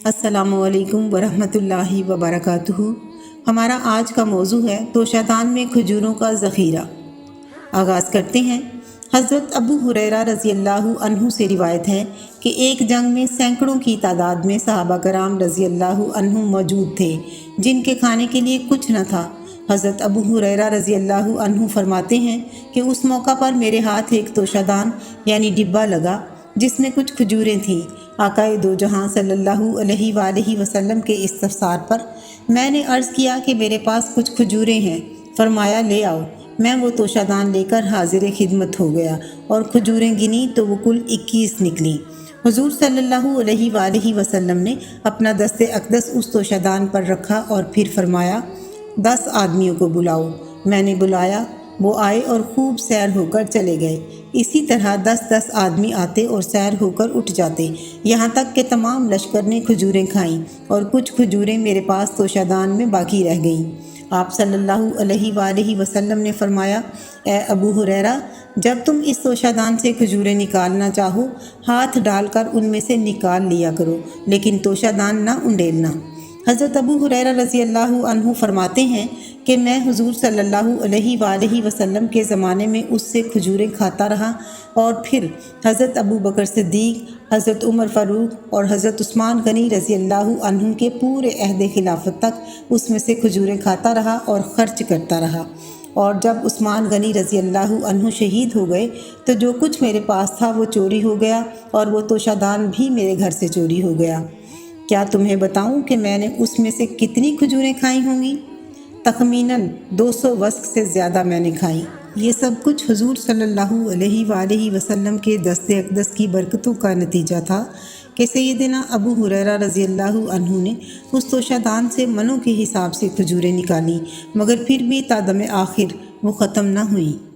السلام علیکم ورحمۃ اللہ وبرکاتہ۔ ہمارا آج کا موضوع ہے توشادان میں کھجوروں کا ذخیرہ۔ آغاز کرتے ہیں۔ حضرت ابو ہریرہ رضی اللہ عنہ سے روایت ہے کہ ایک جنگ میں سینکڑوں کی تعداد میں صحابہ کرام رضی اللہ عنہ موجود تھے جن کے کھانے کے لیے کچھ نہ تھا۔ حضرت ابو ہریرہ رضی اللہ عنہ فرماتے ہیں کہ اس موقع پر میرے ہاتھ ایک توشادان یعنی ڈبہ لگا جس میں کچھ کھجوریں تھیں۔ آقا دو جہاں صلی اللہ علیہ وآلہ وسلم کے استفسار پر میں نے عرض کیا کہ میرے پاس کچھ کھجوریں ہیں۔ فرمایا لے آؤ۔ میں وہ توشادان لے کر حاضر خدمت ہو گیا اور کھجوریں گنی تو وہ کل 21 نکلیں۔ حضور صلی اللہ علیہ وآلہ وسلم نے اپنا دست اقدس اس توشادان پر رکھا اور پھر فرمایا 10 آدمیوں کو بلاؤ۔ میں نے بلایا، وہ آئے اور خوب سیر ہو کر چلے گئے۔ اسی طرح 10 آدمی آتے اور سیر ہو کر اٹھ جاتے، یہاں تک کہ تمام لشکر نے کھجوریں کھائیں اور کچھ کھجوریں میرے پاس توشادان میں باقی رہ گئیں۔ آپ صلی اللہ علیہ وآلہ وسلم نے فرمایا، اے ابو ہریرہ، جب تم اس توشادان سے کھجوریں نکالنا چاہو ہاتھ ڈال کر ان میں سے نکال لیا کرو، لیکن توشادان نہ انڈیلنا۔ حضرت ابو ہریرہ رضی اللہ عنہ فرماتے ہیں کہ میں حضور صلی اللہ علیہ وآلہ وسلم کے زمانے میں اس سے کھجوریں کھاتا رہا اور پھر حضرت ابو بکر صدیق، حضرت عمر فاروق اور حضرت عثمان غنی رضی اللہ عنہ کے پورے عہد خلافت تک اس میں سے کھجوریں کھاتا رہا اور خرچ کرتا رہا۔ اور جب عثمان غنی رضی اللہ عنہ شہید ہو گئے تو جو کچھ میرے پاس تھا وہ چوری ہو گیا اور وہ توشادان بھی میرے گھر سے چوری ہو گیا۔ کیا تمہیں بتاؤں کہ میں نے اس میں سے کتنی کھجوریں کھائی ہوں گی؟ تخمیناً 200 وسق سے زیادہ میں نے کھائی۔ یہ سب کچھ حضور صلی اللہ علیہ وآلہ وسلم کے دست اقدس کی برکتوں کا نتیجہ تھا کہ سیدنا ابو ہریرہ رضی اللہ عنہ نے اس توشادان سے منوں کے حساب سے کھجوریں نکالیں، مگر پھر بھی تا دم آخر وہ ختم نہ ہوئیں۔